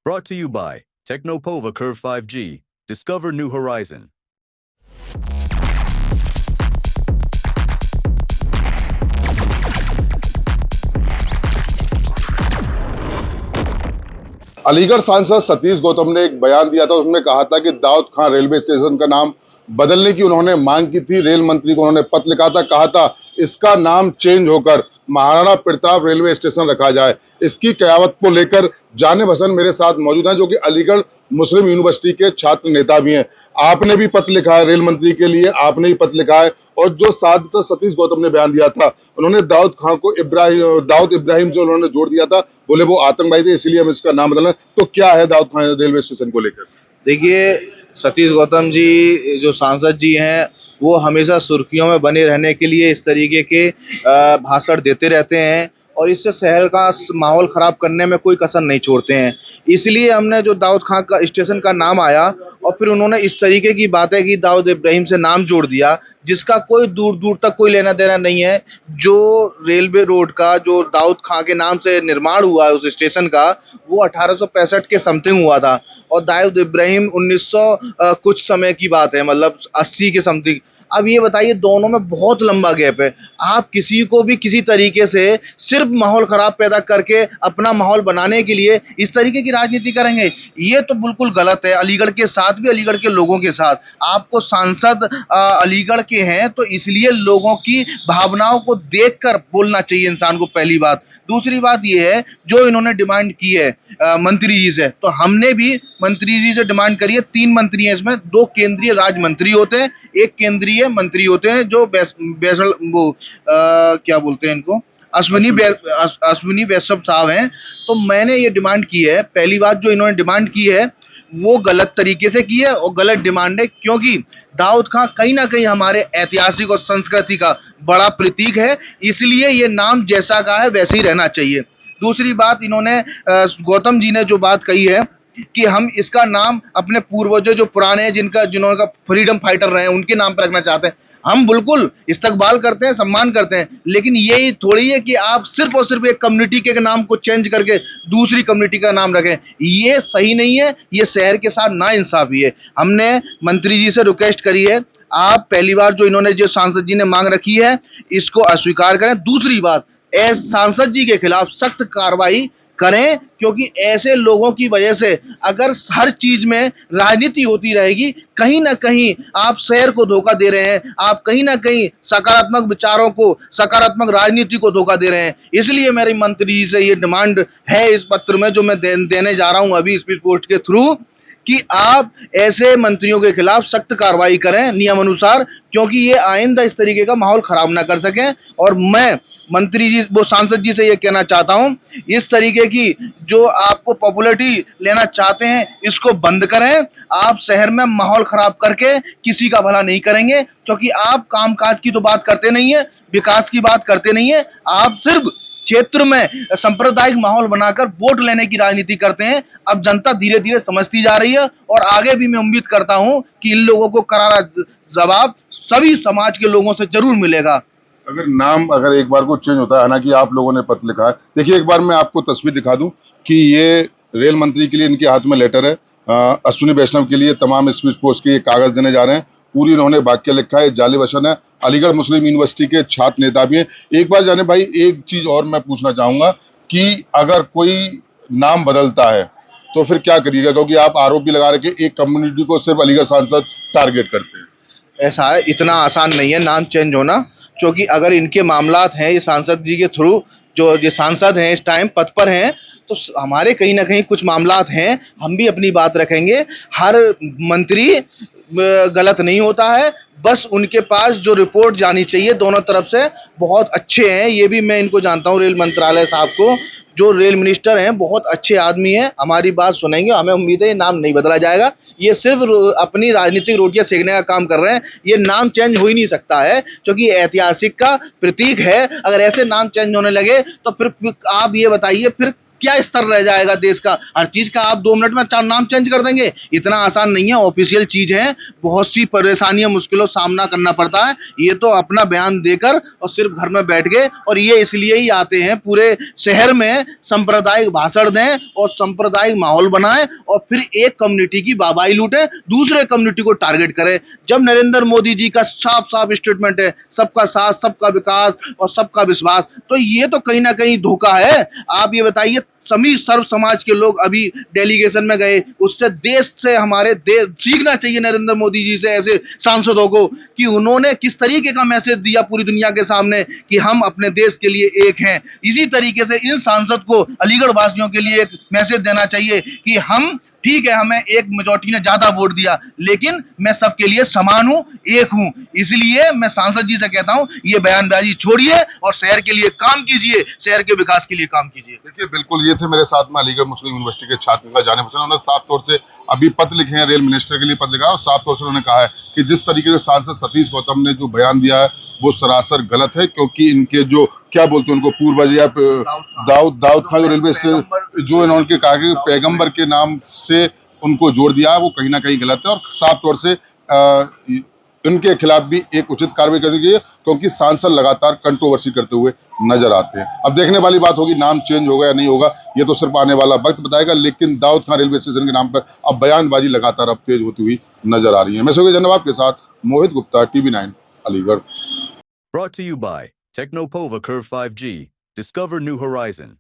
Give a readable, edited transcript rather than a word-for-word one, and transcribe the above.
Brought to you by Technopova Curve 5G. Discover new horizon. Aligarh सांसद सतीश गौतम ने एक बयान दिया था। उसमें कहा था कि दाऊद खान रेलवे स्टेशन का नाम बदलने की उन्होंने मांग की थी। रेल मंत्री को उन्होंने पत्र लिखा था, कहा था इसका नाम चेंज होकर महाराणा प्रताप रेलवे स्टेशन रखा जाए। इसकी कयामत को लेकर जाने भसन मेरे साथ मौजूद हैं, जो कि अलीगढ़ मुस्लिम यूनिवर्सिटी के छात्र नेता भी हैं। आपने भी पत्र लिखा है रेल मंत्री के लिए, आपने भी पत्र लिखा है, और जो सांसद सतीश गौतम ने बयान दिया था, उन्होंने दाऊद खान को दाऊद इब्राहिम जो उन्होंने जोड़ दिया था, बोले वो आतंकवादी थे, इसलिए हम इसका नाम बदलना। तो क्या है दाऊद खान रेलवे स्टेशन को लेकर? देखिए, सतीश गौतम जी जो सांसद जी हैं, वो हमेशा सुर्खियों में बने रहने के लिए इस तरीके के भाषण देते रहते हैं और इससे शहर का माहौल खराब करने में कोई कसर नहीं छोड़ते हैं। इसलिए हमने जो दाऊद खान का स्टेशन का नाम आया और फिर उन्होंने इस तरीके की बातें की, दाऊद इब्राहिम से नाम जोड़ दिया, जिसका कोई दूर दूर तक कोई लेना देना नहीं है। जो रेलवे रोड का जो दाऊद खान के नाम से निर्माण हुआ है उस स्टेशन का, वो 1865 के समथिंग हुआ था और दाऊद इब्राहिम 1900 कुछ समय की बात है, मतलब 80 के समथिंग। अब ये बताइए, दोनों में बहुत लंबा गैप है। आप किसी को भी किसी तरीके से सिर्फ माहौल खराब पैदा करके अपना माहौल बनाने के लिए इस तरीके की राजनीति करेंगे, ये तो बिल्कुल गलत है। अलीगढ़ के साथ भी, अलीगढ़ के लोगों के साथ, आपको सांसद अलीगढ़ के हैं तो इसलिए लोगों की भावनाओं को देखकर बोलना चाहिए इंसान को, पहली बात। दूसरी बात ये है, जो इन्होंने डिमांड की है मंत्री जी से, तो हमने भी मंत्री जी से डिमांड करी है। 3 मंत्री हैं इसमें, 2 केंद्रीय राज्य मंत्री होते हैं, 1 केंद्रीय मंत्री होते हैं जो क्या बोलते हैं इनको, अश्विनी वैष्णव साहब हैं। तो मैंने ये डिमांड की है। पहली बात, जो इन्होंने डिमांड की है वो गलत तरीके से की है और गलत डिमांड है, क्योंकि दाऊद खान कहीं ना कहीं हमारे ऐतिहासिक और संस्कृति का बड़ा प्रतीक है, इसलिए ये नाम जैसा का है वैसे ही रहना चाहिए। दूसरी बात, इन्होंने गौतम जी ने जो बात कही है कि हम इसका नाम अपने पूर्वजों जो पुराने हैं, जिन्होंने फ्रीडम फाइटर रहे हैं, उनके नाम पर रखना चाहते हैं। हम बिल्कुल इस्तकबाल करते हैं, सम्मान करते हैं, लेकिन यही थोड़ी है कि आप सिर्फ और सिर्फ एक कम्युनिटी के नाम को चेंज करके दूसरी कम्युनिटी का नाम रखें। ये सही नहीं है, ये शहर के साथ नाइंसाफी है। हमने मंत्री जी से रिक्वेस्ट करी है, आप पहली बार जो इन्होंने जो सांसद जी ने मांग रखी है इसको अस्वीकार करें। दूसरी बात, सांसद जी के खिलाफ सख्त कार्रवाई करें, क्योंकि ऐसे लोगों की वजह से अगर हर चीज में राजनीति होती रहेगी, कहीं ना कहीं आप शहर को धोखा दे रहे हैं, आप कहीं ना कहीं सकारात्मक विचारों को, सकारात्मक राजनीति को धोखा दे रहे हैं। इसलिए मेरी मंत्री जी से ये डिमांड है इस पत्र में जो मैं देने जा रहा हूं अभी स्पीड पोस्ट के थ्रू, कि आप ऐसे मंत्रियों के खिलाफ सख्त कार्रवाई करें नियम अनुसार, क्योंकि ये आइंदा इस तरीके का माहौल खराब ना कर सकें। और मैं मंत्री जी, वो सांसद जी से ये कहना चाहता हूं, इस तरीके की जो आपको पॉपुलैरिटी लेना चाहते हैं इसको बंद करें। आप शहर में माहौल खराब करके किसी का भला नहीं करेंगे, क्योंकि आप कामकाज की तो बात करते नहीं है, विकास की बात करते नहीं है, आप सिर्फ क्षेत्र में सांप्रदायिक माहौल बनाकर वोट लेने की राजनीति करते हैं। अब जनता धीरे धीरे समझती जा रही है और आगे भी मैं उम्मीद करता हूं कि इन लोगों को करारा जवाब सभी समाज के लोगों से जरूर मिलेगा। अगर एक बार को चेंज होता है, हालांकि आप लोगों ने पत्र लिखा है। देखिए, एक बार मैं आपको तस्वीर दिखा दूं कि ये रेल मंत्री के लिए इनके हाथ में लेटर है, अश्विनी वैष्णव के लिए तमाम स्पीड पोस्ट के कागज देने जा रहे हैं। पूरी इन्होंने वाक्य लिखा है, जाली वचन है। अलीगढ़ मुस्लिम यूनिवर्सिटी के छात्र नेता भी हैं। एक बार जाने भाई, एक चीज और मैं पूछना चाहूंगा कि अगर कोई नाम बदलता है तो फिर क्या करिएगा, क्योंकि आप आरोप भी लगा रहे कि एक कम्युनिटी को सिर्फ अलीगढ़ सांसद टारगेट करते हैं। ऐसा है, इतना आसान नहीं है नाम चेंज होना, क्योंकि अगर इनके मामलात हैं ये सांसद जी के थ्रू, जो ये सांसद हैं इस टाइम पद पर हैं, तो हमारे कहीं ना कहीं कुछ मामलात हैं, हम भी अपनी बात रखेंगे। हर मंत्री गलत नहीं होता है, बस उनके पास जो रिपोर्ट जानी चाहिए दोनों तरफ से, बहुत अच्छे हैं। ये भी मैं इनको जानता हूँ, रेल मंत्रालय साहब को, जो रेल मिनिस्टर हैं, बहुत अच्छे आदमी हैं, हमारी बात सुनेंगे। हमें उम्मीद है ये नाम नहीं बदला जाएगा। ये सिर्फ अपनी राजनीतिक रोटियां सेकने का काम कर रहे हैं। ये नाम चेंज हो ही नहीं सकता है, क्योंकि ऐतिहासिक का प्रतीक है। अगर ऐसे नाम चेंज होने लगे तो फिर आप ये बताइए फिर क्या स्तर रह जाएगा देश का? हर चीज का आप 2 मिनट में नाम चेंज कर देंगे, इतना आसान नहीं है। ऑफिशियल चीज है, बहुत सी परेशानियां मुश्किलों सामना करना पड़ता है। ये तो अपना बयान देकर और सिर्फ घर में बैठ गए, और ये इसलिए ही आते हैं पूरे शहर में सांप्रदायिक भाषण दें और सांप्रदायिक माहौल बनाएं और फिर एक कम्युनिटी की वाहवाही लूटें, दूसरे कम्युनिटी को टारगेट करें। जब नरेंद्र मोदी जी का साफ साफ स्टेटमेंट है, सबका साथ, सबका विकास और सबका विश्वास, तो ये तो कहीं ना कहीं धोखा है। आप ये बताइए, सभी सर्व समाज के लोग अभी डेलीगेशन में गए, उससे देश से हमारे देश सीखना चाहिए नरेंद्र मोदी जी से, ऐसे सांसदों को, कि उन्होंने किस तरीके का मैसेज दिया पूरी दुनिया के सामने कि हम अपने देश के लिए एक हैं। इसी तरीके से इन सांसद को अलीगढ़ वासियों के लिए एक मैसेज देना चाहिए कि हम ठीक है, हमें एक मेजॉरिटी ने ज्यादा वोट दिया, लेकिन मैं सबके लिए समान हूं, एक हूं। इसलिए मैं सांसद जी से कहता हूं, ये बयानबाजी छोड़िए और शहर के लिए काम कीजिए, शहर के विकास के लिए काम कीजिए। देखिए, बिल्कुल ये थे मेरे साथ में अलीगढ़ मुस्लिम यूनिवर्सिटी के छात्र का जाने पहचान। उन्होंने साफ तौर से अभी पत्र लिखे हैं, रेल मिनिस्टर के लिए पत्र लिखा है, और साफ तौर से उन्होंने कहा है कि जिस तरीके से सांसद सतीश गौतम ने जो बयान दिया है वो सरासर गलत है, क्योंकि इनके जो क्या बोलते हैं उनको पूर्वज या दाऊद खान जो रेलवे स्टेशन जो इन्होंने कहा कि पैगंबर के नाम से उनको जोड़ दिया है, वो कहीं ना कहीं गलत है। और साफ तौर से इनके खिलाफ भी एक उचित कार्रवाई करनी चाहिए, क्योंकि सांसद लगातार कंट्रोवर्सी करते हुए नजर आते हैं। अब देखने वाली बात होगी नाम चेंज होगा या नहीं होगा, ये तो सिर्फ आने वाला वक्त बताएगा। लेकिन दाऊद खान रेलवे स्टेशन के नाम पर अब बयानबाजी लगातार अब तेज होती हुई नजर आ रही है। मैं सूर्य जन्नवाब के साथ मोहित Gupta, TV9 Aligarh. Brought to you by Technopova Curve 5G. Discover new horizon.